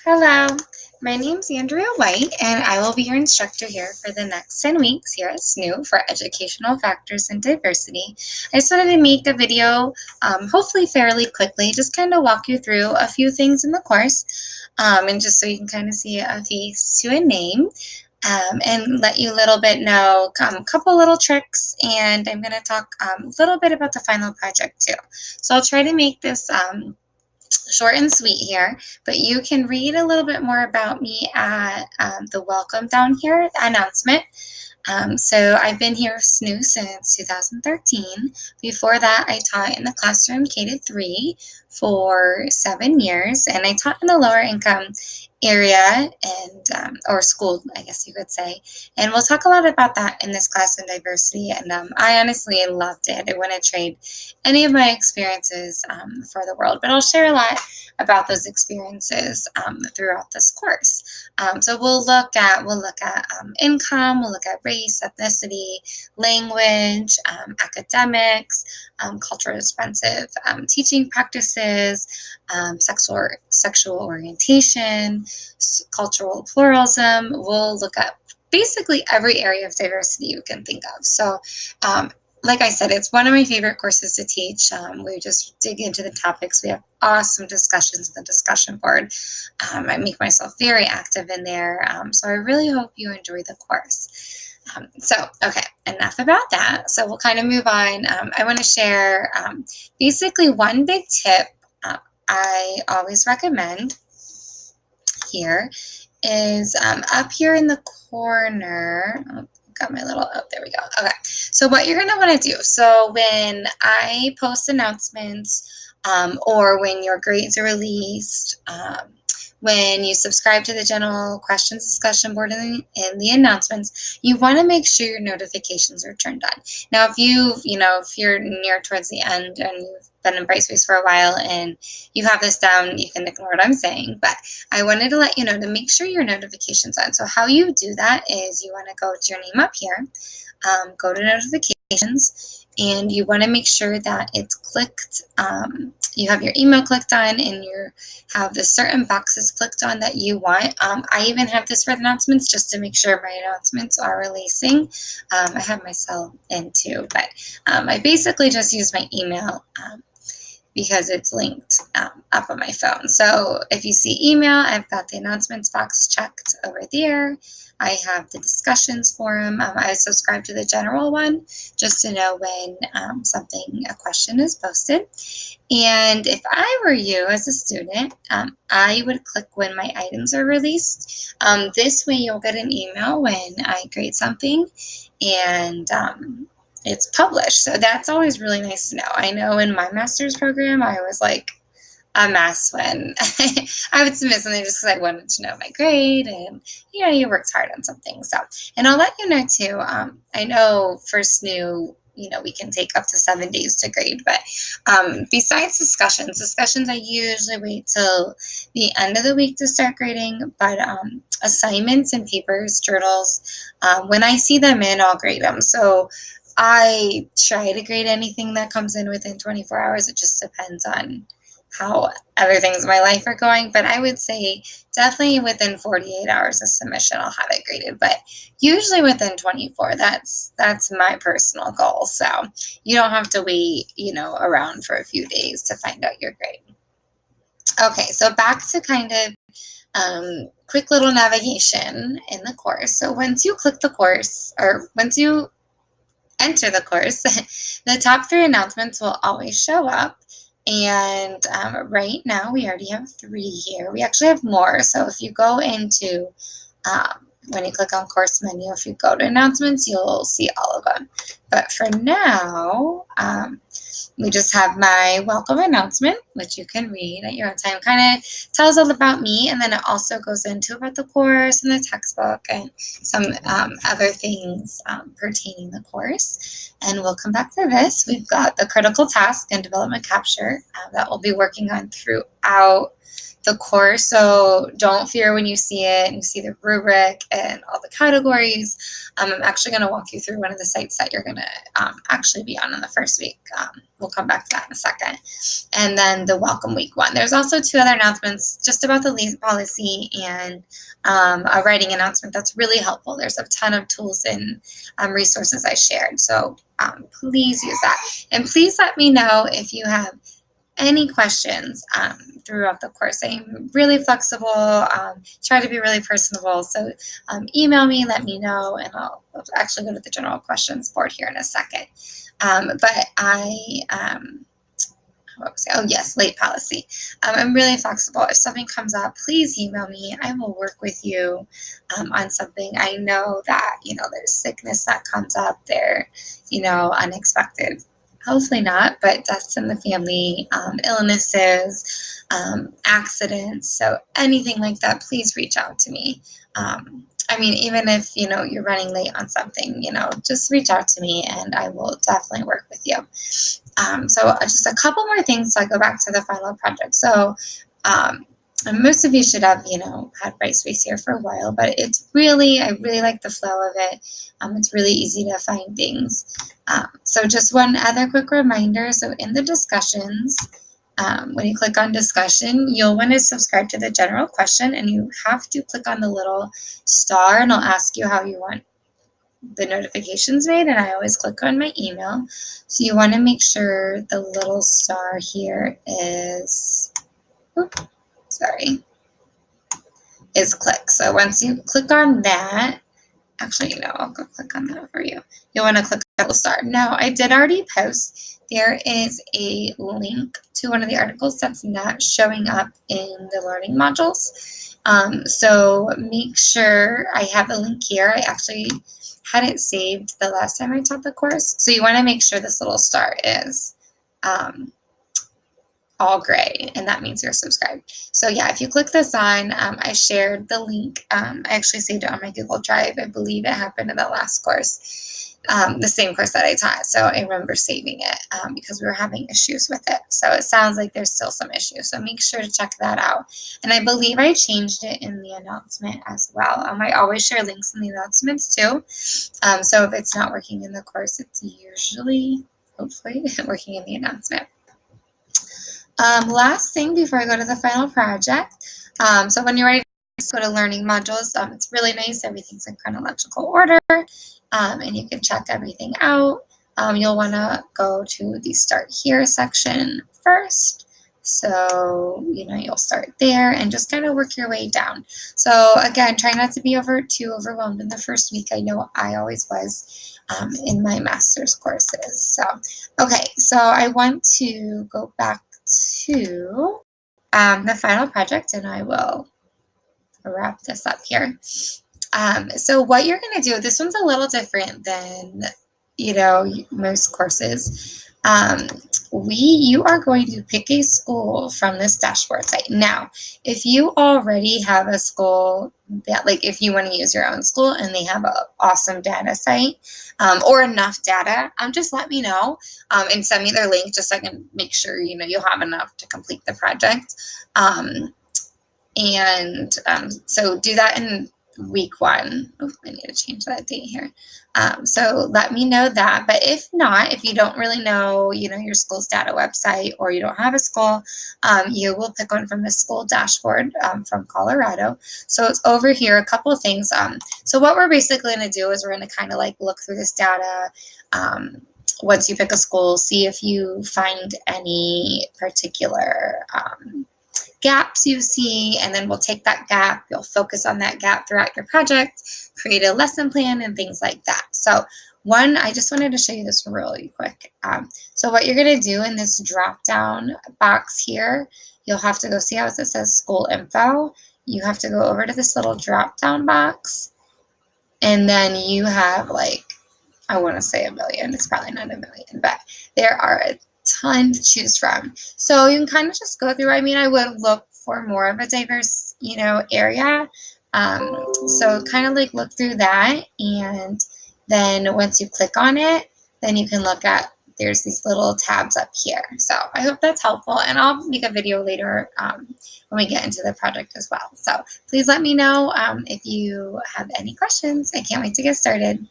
Hello, my name's Andrea White, and I will be your instructor here for the next 10 weeks here at SNU for Educational Factors and Diversity. I just wanted to make a video, hopefully fairly quickly, just kind of walk you through a few things in the course, and just so you can kind of see a face to a name. And let you a little bit know a couple little tricks, and I'm going to talk a little bit about the final project too. So I'll try to make this short and sweet here, but you can read a little bit more about me at the welcome down here announcement. So I've been here with SNU since 2013. Before that, I taught in the classroom K-3 for 7 years, and I taught in the lower income area and or school, I guess you could say. And we'll talk a lot about that in this class in diversity. And I honestly loved it. I wouldn't trade any of my experiences for the world, but I'll share a lot about those experiences throughout this course. So we'll look at income, we'll look at race, ethnicity, language, academics, culturally responsive teaching practices, sexual orientation, cultural pluralism. We'll look at basically every area of diversity you can think of. So like I said, it's one of my favorite courses to teach. We just dig into the topics. We have awesome discussions in the discussion board. I make myself very active in there. So I really hope you enjoy the course. Okay, enough about that. So we'll kind of move on. I want to share basically one big tip I always recommend here is up here in the corner. Oh, got my little, oh, there we go. Okay, so what you're going to want to do, so when I post announcements or when your grades are released, when you subscribe to the general questions discussion board in the announcements, you want to make sure your notifications are turned on. Now, if you're near towards the end and you've been in Brightspace for a while and you have this down, you can ignore what I'm saying, but I wanted to let you know to make sure your notifications on. So how you do that is you want to go to your name up here, go to notifications, and you want to make sure that it's clicked, you have your email clicked on and you have the certain boxes clicked on that you want. I even have this for announcements just to make sure my announcements are releasing. I have my cell in too, but I basically just use my email because it's linked up on my phone. So if you see email, I've got the announcements box checked over there. I have the discussions forum. I subscribe to the general one just to know when a question is posted. And if I were you as a student, I would click when my items are released. This way you'll get an email when I grade something and it's published. So that's always really nice to know. I know in my master's program, I was like a mess when I would submit something just because I wanted to know my grade and, you worked hard on something. So, and I'll let you know too, I know for SNU, we can take up to 7 days to grade, but besides discussions, I usually wait till the end of the week to start grading, but assignments and papers, journals, when I see them in, I'll grade them. So I try to grade anything that comes in within 24 hours. It just depends on how other things in my life are going, but I would say definitely within 48 hours of submission, I'll have it graded, but usually within 24. That's my personal goal. So you don't have to wait, around for a few days to find out your grade. Okay, so back to kind of quick little navigation in the course. So once you click the course, or once you enter the course, the top 3 announcements will always show up. And right now we already have 3 here. We actually have more. So if you go into, when you click on course menu, if you go to announcements, you'll see all of them. But for now, we just have my welcome announcement, which you can read at your own time. Kind of tells all about me, and then it also goes into about the course and the textbook and some other things pertaining the course. And we'll come back to this. We've got the critical task and development capture that we'll be working on throughout the course, so don't fear when you see it and you see the rubric and all the categories. I'm actually going to walk you through one of the sites that you're going to actually be on in the first week. We'll come back to that in a second. And then the welcome week one. There's also 2 other announcements just about the leave policy and a writing announcement that's really helpful. There's a ton of tools and resources I shared, so please use that. And please let me know if you have any questions throughout the course. I'm really flexible, try to be really personable. So email me, let me know, and I'll actually go to the general questions board here in a second. But oh yes, late policy. I'm really flexible. If something comes up, please email me. I will work with you on something. I know that, there's sickness that comes up there, unexpected. Hopefully not, but deaths in the family, illnesses, accidents. So anything like that, please reach out to me. Even if, you're running late on something, just reach out to me and I will definitely work with you. So just a couple more things. So I go back to the final project. So most of you should have, had Brightspace here for a while, but I really like the flow of it. It's really easy to find things. So just one other quick reminder. So in the discussions, when you click on discussion, you'll want to subscribe to the general question and you have to click on the little star and it'll ask you how you want the notifications made, and I always click on my email. So you want to make sure the little star here is click. So once you click on that, actually, I'll go click on that for you. You'll want to click the little star. Now, I did already post. There is a link to one of the articles that's not showing up in the learning modules. So make sure I have a link here. I actually had it saved the last time I taught the course. So you want to make sure this little star is all gray, and that means you're subscribed. So yeah, if you click this on, I shared the link. I actually saved it on my Google Drive. I believe it happened in the last course, the same course that I taught. So I remember saving it because we were having issues with it. So it sounds like there's still some issues. So make sure to check that out. And I believe I changed it in the announcement as well. I always share links in the announcements too. So if it's not working in the course, it's usually, hopefully, working in the announcement. Last thing before I go to the final project. So when you're ready to go to learning modules, it's really nice. Everything's in chronological order, and you can check everything out. You'll want to go to the Start Here section first. So, you'll start there and just kind of work your way down. So again, try not to be too overwhelmed in the first week. I know I always was in my master's courses. So, okay, so I want to go back to the final project and I will wrap this up here. So what you're going to do, this one's a little different than, most courses. You are going to pick a school from this dashboard site. Now, if you already have a school that, if you want to use your own school and they have an awesome data site or enough data, just let me know and send me their link just so I can make sure, you'll have enough to complete the project. So do that in week 1. Oh, I need to change that date here. So let me know that. But if not, if you don't really know, your school's data website or you don't have a school, you will pick one from the school dashboard from Colorado. So it's over here, a couple of things. So what we're basically going to do is we're going to kind of look through this data. Once you pick a school, see if you find any particular gaps you see, and then we'll take that gap, you'll focus on that gap throughout your project, create a lesson plan and things like that. So I just wanted to show you this really quick. So what you're going to do in this drop down box here, you'll have to go see how it says school info. You have to go over to this little drop down box, and then you have I want to say 1 million. It's probably not 1 million, but there are a ton to choose from. So you can kind of just go through. I would look for more of a diverse, area. So kind of look through that. And then once you click on it, then you can look at there's these little tabs up here. So I hope that's helpful, and I'll make a video later when we get into the project as well. So please let me know if you have any questions. I can't wait to get started.